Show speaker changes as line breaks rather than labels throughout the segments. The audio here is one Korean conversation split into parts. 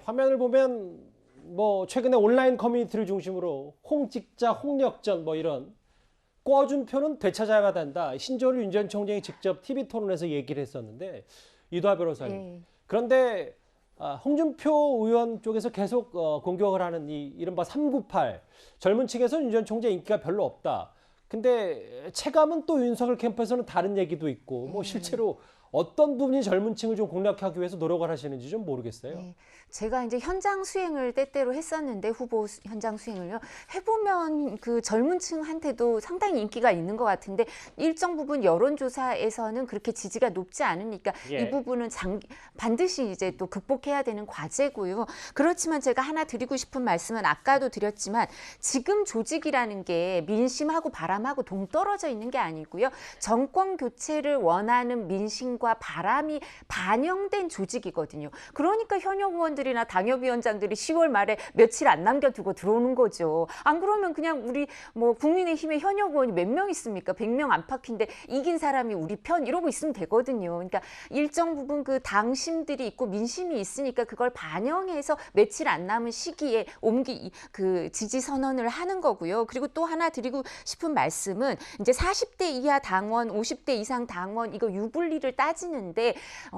화면을 보면 뭐 최근에 온라인 커뮤니티를 중심으로 홍직자, 홍역전 뭐 이런 꿔준표는 되찾아야 된다. 신조를 윤 전 총장이 직접 TV 토론에서 얘기를 했었는데 이도하 변호사님.
네.
그런데 홍준표 의원 쪽에서 계속 공격을 하는 이 이른바 398 젊은 층에서 윤 전 총장 인기가 별로 없다. 근데 체감은 또 윤석열 캠프에서는 다른 얘기도 있고 뭐 실제로 어떤 부분이 젊은 층을 좀 공략하기 위해서 노력을 하시는지 좀 모르겠어요.
네. 제가 이제 현장 수행을 때때로 했었는데 후보 현장 수행을요. 해보면 그 젊은 층한테도 상당히 인기가 있는 것 같은데 일정 부분 여론조사에서는 그렇게 지지가 높지 않으니까
예.
이 부분은 반드시 이제 또 극복해야 되는 과제고요. 그렇지만 제가 하나 드리고 싶은 말씀은 아까도 드렸지만 지금 조직이라는 게 민심하고 바람하고 동떨어져 있는 게 아니고요. 정권 교체를 원하는 민심과 바람이 반영된 조직이거든요. 그러니까 현역 의원들이나 당협위원장들이 10월 말에 며칠 안 남겨두고 들어오는 거죠. 안 그러면 그냥 우리 뭐 국민의힘의 현역 의원이 몇 명 있습니까? 100명 안팎인데 이긴 사람이 우리 편 이러고 있으면 되거든요. 그러니까 일정 부분 그 당심들이 있고 민심이 있으니까 그걸 반영해서 며칠 안 남은 시기에 그 지지 선언을 하는 거고요. 그리고 또 하나 드리고 싶은 말씀은 이제 40대 이하 당원, 50대 이상 당원 이거 유불리를 따지는데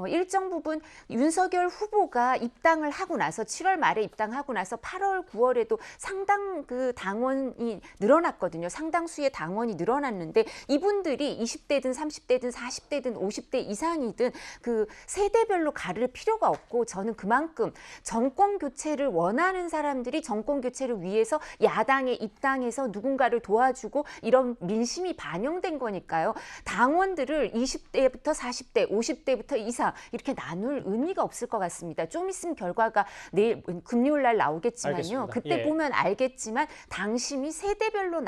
일정 부분 윤석열 후보가 입당을 하고 나서 7월 말에 입당하고 나서 8월, 9월에도 상당 그 당원이 늘어났거든요. 상당수의 당원이 늘어났는데 이분들이 20대든 30대든 40대든 50대 이상이든 그 세대별로 가를 필요가 없고 저는 그만큼 정권 교체를 원하는 사람들이 정권 교체를 위해서 야당에 입당해서 누군가를 도와주고 이런 민심이 반영된 거니까요. 당원들을 20대부터 40대, 50대부터 이상 이렇게 나눌 의미가 없을 것 같습니다. 좀 있으면 결과가 내일 금요일 날 나오겠지만요.
알겠습니다.
그때
예.
보면 알겠지만 당심이 세대별로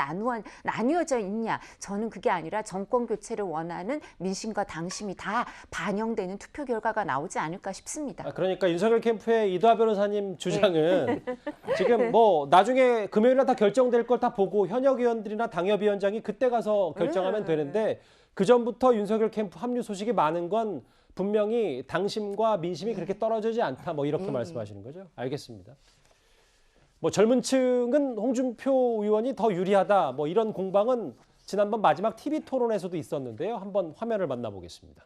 나뉘어져 있냐. 저는 그게 아니라 정권 교체를 원하는 민심과 당심이 다 반영되는 투표 결과가 나오지 않을까 싶습니다.
그러니까 윤석열 캠프의 이도하 변호사님 주장은 지금 뭐 나중에 금요일 날 다 결정될 걸 다 보고 현역 의원들이나 당협위원장이 그때 가서 결정하면 되는데 그 전부터 윤석열 캠프 합류 소식이 많은 건 분명히 당심과 민심이 그렇게 떨어지지 않다. 뭐 이렇게 말씀하시는 거죠. 알겠습니다. 뭐 젊은 층은 홍준표 의원이 더 유리하다. 뭐 이런 공방은 지난번 마지막 TV 토론에서도 있었는데요. 한번 화면을 만나보겠습니다.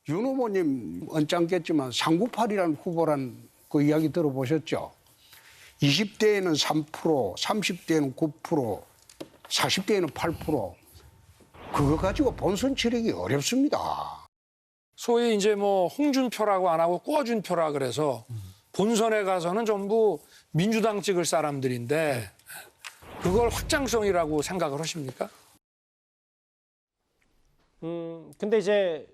윤 후보님 언짢겠지만 398이라는 후보란 그 이야기 들어보셨죠? 20대에는 3%, 30대에는 9%, 40대에는 8%. 그거 가지고 본선 치르기 어렵습니다.
소위 이제 뭐 홍준표라고 안 하고 꿔준표라 그래서 본선에 가서는 전부 민주당 찍을 사람들인데 그걸 확장성이라고 생각을 하십니까?
근데 이제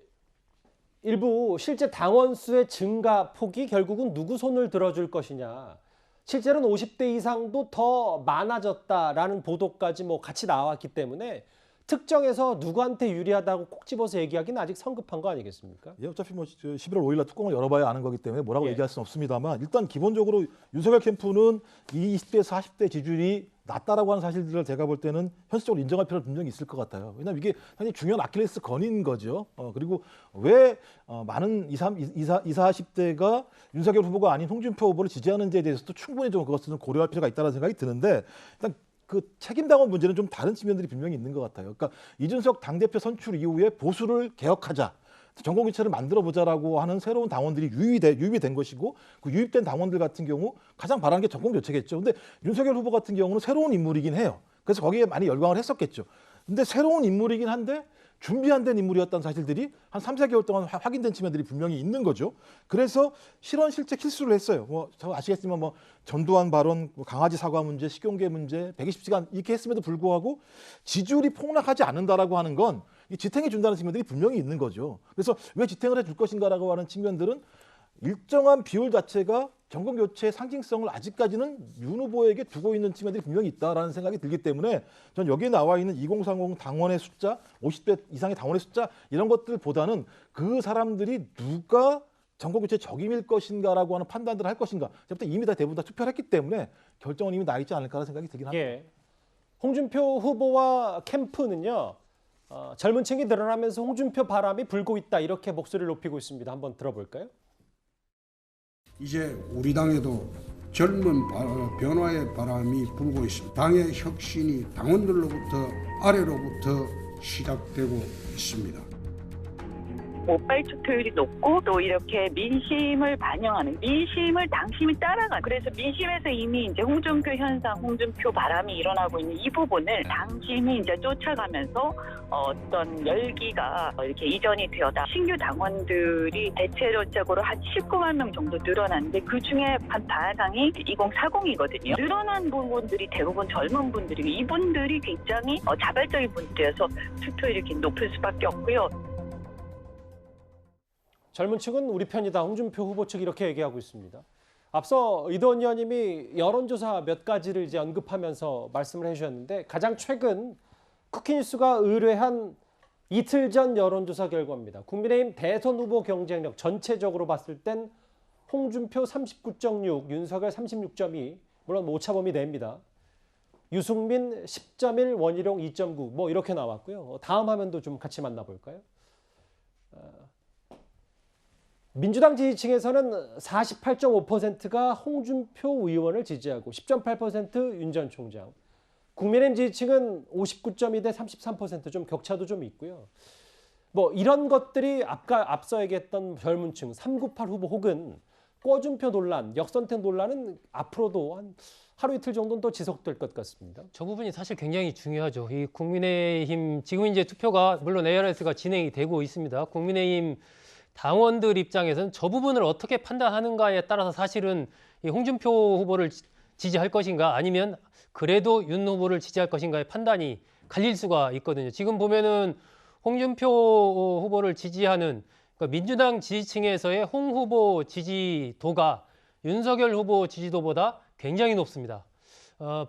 일부 실제 당원 수의 증가 폭이 결국은 누구 손을 들어줄 것이냐. 실제로는 50대 이상도 더 많아졌다라는 보도까지 뭐 같이 나왔기 때문에 특정해서 누구한테 유리하다고 콕 집어서 얘기하기는 아직 성급한 거 아니겠습니까?
예, 어차피 뭐 11월 5일 날 뚜껑을 열어봐야 아는 거기 때문에 뭐라고
예.
얘기할 수는 없습니다만 일단 기본적으로 윤석열 캠프는 이 20대, 40대 지지율이 낮다라고 하는 사실들을 제가 볼 때는 현실적으로 인정할 필요가 분명히 있을 것 같아요. 왜냐하면 이게 사실 중요한 아킬레스 건인 거죠. 그리고 왜 많은 20, 40대가 윤석열 후보가 아닌 홍준표 후보를 지지하는지에 대해서도 충분히 좀 그것을 고려할 필요가 있다는 생각이 드는데 일단 그 책임당원 문제는 좀 다른 측면들이 분명히 있는 것 같아요. 그러니까 이준석 당대표 선출 이후에 보수를 개혁하자. 정권교체를 만들어보자라고 하는 새로운 당원들이 유입된 것이고 그 유입된 당원들 같은 경우 가장 바라는 게 정권교체겠죠. 근데 윤석열 후보 같은 경우는 새로운 인물이긴 해요. 그래서 거기에 많이 열광을 했었겠죠. 근데 새로운 인물이긴 한데 준비 안 된 인물이었다는 사실들이 한 3, 4개월 동안 확인된 측면들이 분명히 있는 거죠. 그래서 실언 실제 실수를 했어요. 뭐 저 아시겠지만 뭐 전두환 발언, 강아지 사과 문제, 식용계 문제, 120시간 이렇게 했음에도 불구하고 지지율이 폭락하지 않는다라고 하는 건 지탱해 준다는 측면들이 분명히 있는 거죠. 그래서 왜 지탱을 해줄 것인가라고 하는 측면들은 일정한 비율 자체가 정권 교체의 상징성을 아직까지는 윤 후보에게 두고 있는 측면들이 분명히 있다라는 생각이 들기 때문에 전 여기에 나와 있는 2030 당원의 숫자, 50대 이상의 당원의 숫자 이런 것들보다는 그 사람들이 누가 정권 교체 적임일 것인가라고 하는 판단들을 할 것인가. 제가 이미 다 대부분 다 투표를 했기 때문에 결정은 이미 나 있지 않을까라는 생각이 들긴 합니다.
예. 홍준표 후보와 캠프는요. 젊은 층이 늘어나면서 홍준표 바람이 불고 있다 이렇게 목소리를 높이고 있습니다. 한번 들어볼까요?
이제 우리 당에도 젊은 변화의 바람이 불고 있습니다. 당의 혁신이 당원들로부터 아래로부터 시작되고 있습니다.
모바일 투표율이 높고 또 이렇게 민심을 반영하는 민심을 당심이 따라가는 그래서 민심에서 이미 이제 홍준표 현상, 홍준표 바람이 일어나고 있는 이 부분을 당심이 이제 쫓아가면서 어떤 열기가 이렇게 이전이 되어다 신규 당원들이 대체적으로 한 19만 명 정도 늘어났는데 그 중에 한 다당이 2040이거든요. 늘어난 부분들이 대부분 젊은 분들이고 이분들이 굉장히 자발적인 분들이어서 투표율이 이렇게 높을 수밖에 없고요.
젊은 층은 우리 편이다. 홍준표 후보 측 이렇게 얘기하고 있습니다. 앞서 이도원 의원님이 여론조사 몇 가지를 이제 언급하면서 말씀을 해주셨는데 가장 최근 쿠키뉴스가 의뢰한 이틀 전 여론조사 결과입니다. 국민의힘 대선 후보 경쟁력 전체적으로 봤을 땐 홍준표 39.6, 윤석열 36.2, 물론 오차범위 내입니다. 유승민 10.1, 원희룡 2.9 뭐 이렇게 나왔고요. 다음 화면도 좀 같이 만나볼까요? 민주당 지지층에서는 48.5%가 홍준표 의원을 지지하고 10.8% 윤 전 총장. 국민의힘 지지층은 59.2 대 33%좀 격차도 좀 있고요. 뭐 이런 것들이 앞서 얘기했던 젊은 층 398 후보 혹은 꿔준표 논란, 역선택 논란은 앞으로도 한 하루 이틀 정도는 또 지속될 것 같습니다.
저 부분이 사실 굉장히 중요하죠. 이 국민의힘 지금 이제 투표가 물론 ARS가 진행이 되고 있습니다. 국민의힘 당원들 입장에서는 저 부분을 어떻게 판단하는가에 따라서 사실은 이 홍준표 후보를 지지할 것인가 아니면 그래도 윤 후보를 지지할 것인가의 판단이 갈릴 수가 있거든요. 지금 보면은 홍준표 후보를 지지하는 그러니까 민주당 지지층에서의 홍 후보 지지도가 윤석열 후보 지지도보다 굉장히 높습니다.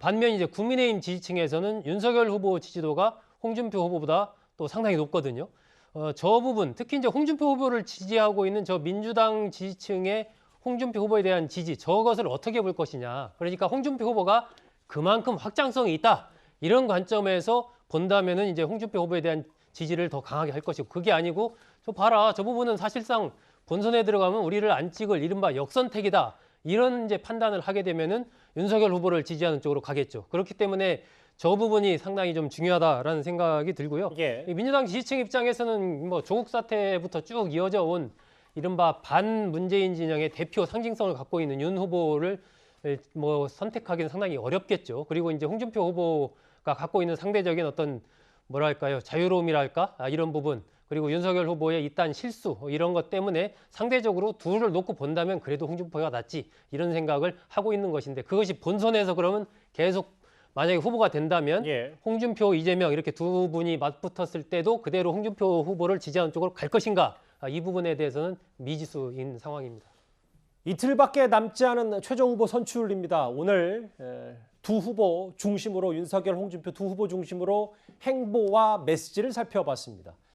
반면 이제 국민의힘 지지층에서는 윤석열 후보 지지도가 홍준표 후보보다 또 상당히 높거든요. 저 부분, 특히 이제 홍준표 후보를 지지하고 있는 저 민주당 지지층의 홍준표 후보에 대한 지지, 저것을 어떻게 볼 것이냐. 그러니까 홍준표 후보가 그만큼 확장성이 있다. 이런 관점에서 본다면은 이제 홍준표 후보에 대한 지지를 더 강하게 할 것이고, 그게 아니고, 저 봐라, 저 부분은 사실상 본선에 들어가면 우리를 안 찍을 이른바 역선택이다. 이런 이제 판단을 하게 되면은 윤석열 후보를 지지하는 쪽으로 가겠죠. 그렇기 때문에 저 부분이 상당히 좀 중요하다라는 생각이 들고요.
예.
민주당 지지층 입장에서는 뭐 조국 사태부터 쭉 이어져 온 이른바 반문재인 진영의 대표 상징성을 갖고 있는 윤 후보를 뭐 선택하기는 상당히 어렵겠죠. 그리고 이제 홍준표 후보가 갖고 있는 상대적인 어떤 뭐랄까요, 자유로움이랄까, 이런 부분, 그리고 윤석열 후보의 이딴 실수 이런 것 때문에 상대적으로 둘을 놓고 본다면 그래도 홍준표가 낫지, 이런 생각을 하고 있는 것인데, 그것이 본선에서 그러면 계속 만약에 후보가 된다면
예.
홍준표, 이재명 이렇게 두 분이 맞붙었을 때도 그대로 홍준표 후보를 지지하는 쪽으로 갈 것인가, 이 부분에 대해서는 미지수인 상황입니다.
이틀밖에 남지 않은 최종 후보 선출입니다. 오늘 두 후보 중심으로 윤석열, 홍준표 두 후보 중심으로 행보와 메시지를 살펴봤습니다.